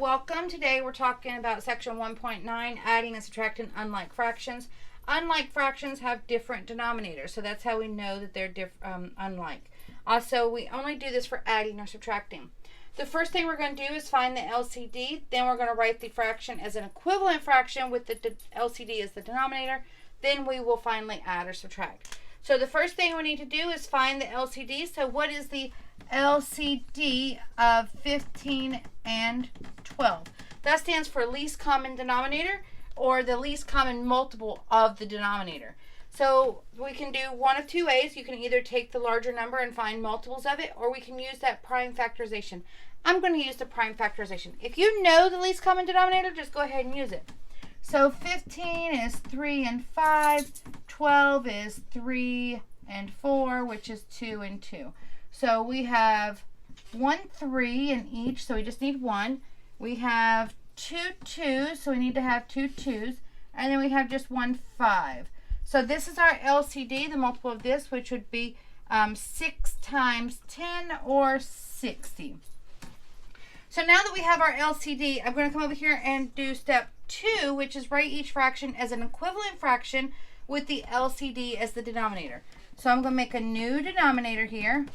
welcome. Today we're talking about section 1.9, adding and subtracting unlike fractions. Unlike fractions have different denominators, so that's how we know that they're unlike. Also, we only do this for adding or subtracting. The first thing we're going to do is find the LCD. Then we're going to write the fraction as an equivalent fraction with the LCD as the denominator. Then we will finally add or subtract. So the first thing we need to do is find the LCD. So what is the LCD of 15 and 12? That stands for least common denominator, or the least common multiple of the denominator. So we can do one of two ways. You can either take the larger number and find multiples of it, or we can use that prime factorization. I'm going to use the prime factorization. If you know the least common denominator, just go ahead and use it. So 15 is 3 and 5. 12 is 3 and 4, which is 2 and 2. So we have 1 3 in each, so we just need 1. We have 2 2s, so we need to have 2 2s. And then we have just 1 5. So this is our LCD, the multiple of this, which would be 6 times 10 or 60. So now that we have our LCD, I'm going to come over here and do step 2, which is write each fraction as an equivalent fraction with the LCD as the denominator. So I'm going to make a new denominator here,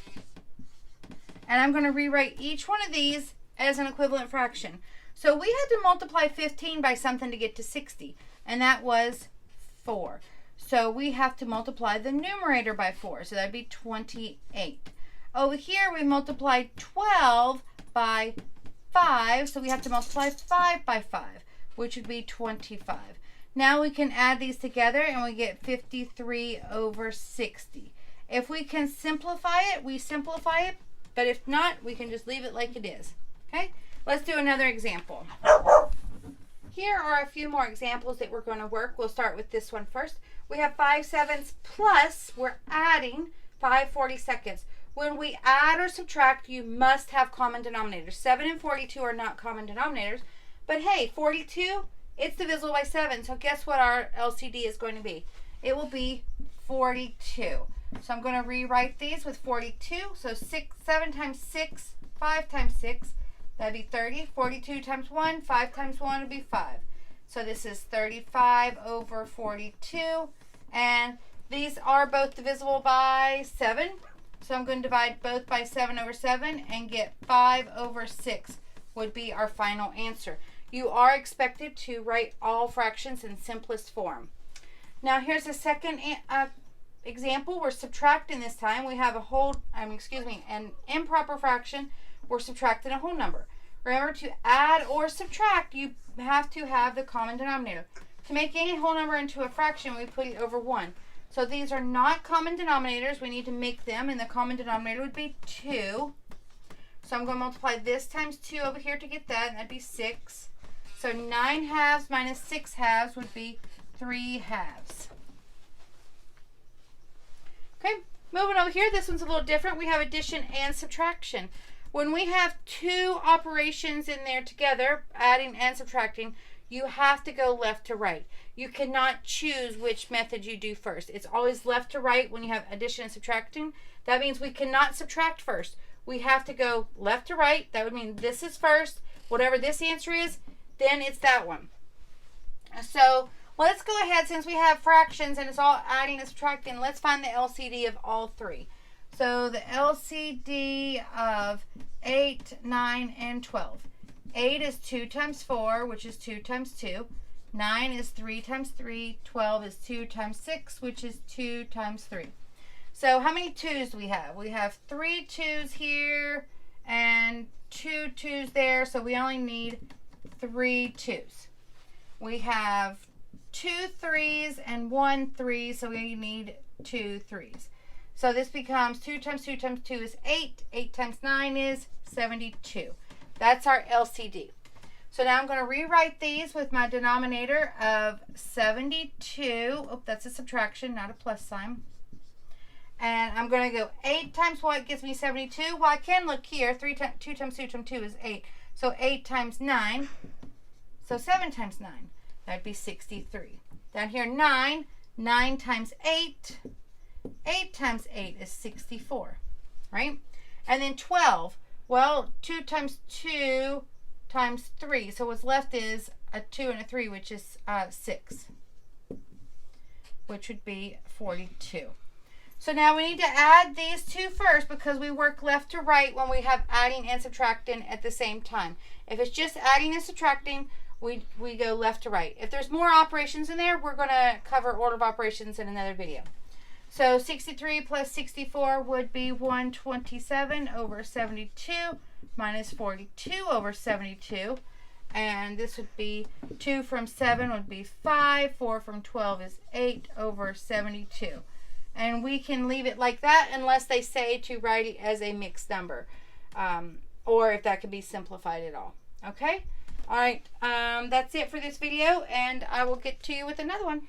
and I'm going to rewrite each one of these as an equivalent fraction. So we had to multiply 15 by something to get to 60, and that was 4. So we have to multiply the numerator by 4, so that'd be 28. Over here we multiplied 12 by 5, so we have to multiply 5 by 5, which would be 25. Now we can add these together and we get 53 over 60. If we can simplify it, we simplify it, but if not, we can just leave it like it is. Okay, let's do another example. Here are a few more examples that we're going to work. We'll start with this one first. We have 5 sevenths plus, we're adding 5 42nds. When we add or subtract, you must have common denominators. 7 and 42 are not common denominators, but hey, 42, it's divisible by 7, so guess what our LCD is going to be? It will be 42. So I'm going to rewrite these with 42. So 7 times 6, 5 times 6, that'd be 30. 42 times 1, 5 times 1 would be 5. So this is 35 over 42. And these are both divisible by 7. So I'm going to divide both by 7 over 7 and get 5 over 6 would be our final answer. You are expected to write all fractions in simplest form. Now here's a second example. We're subtracting this time. We have an improper fraction. We're subtracting a whole number. Remember, to add or subtract, you have to have the common denominator. To make any whole number into a fraction, we put it over 1. So these are not common denominators. We need to make them, and the common denominator would be 2. So I'm going to multiply this times 2 over here to get that, and that'd be 6. So 9 halves minus 6 halves would be 3 halves. Okay, moving over here, this one's a little different. We have addition and subtraction. When we have two operations in there together, adding and subtracting, you have to go left to right. You cannot choose which method you do first. It's always left to right when you have addition and subtracting. That means we cannot subtract first. We have to go left to right. That would mean this is first. Whatever this answer is, then it's that one. So let's go ahead, since we have fractions and it's all adding and subtracting, let's find the LCD of all three. So the LCD of 8, 9, and 12. 8 is 2 times 4, which is 2 times 2. 9 is 3 times 3. 12 is 2 times 6, which is 2 times 3. So how many 2's do we have? We have 3 2's here and 2 2's there, so we only need 3 2's. We have 2 3's and 1 3, so we need 2 3's. So this becomes 2 times 2 times 2 is 8. 8 times 9 is 72. That's our LCD. So now I'm going to rewrite these with my denominator of 72. Oh, that's a subtraction, not a plus sign. And I'm going to go 8 times what gives me 72? Well, I can look here. 2 times 2 times 2 is 8. So 8 times 9. So 7 times 9. That'd be 63. Down here, 9. 9 times 8. 8 times 8 is 64. Right? And then 12. Well, 2 times 2 times 3. So what's left is a 2 and a 3, which is 6, which would be 42. So now we need to add these two first because we work left to right when we have adding and subtracting at the same time. If it's just adding and subtracting, we go left to right. If there's more operations in there, we're going to cover order of operations in another video. So 63 plus 64 would be 127 over 72 minus 42 over 72. And this would be 2 from 7 would be 5. 4 from 12 is 8 over 72. And we can leave it like that unless they say to write it as a mixed number. Or if that could be simplified at all. Okay? All right. That's it for this video. And I will get to you with another one.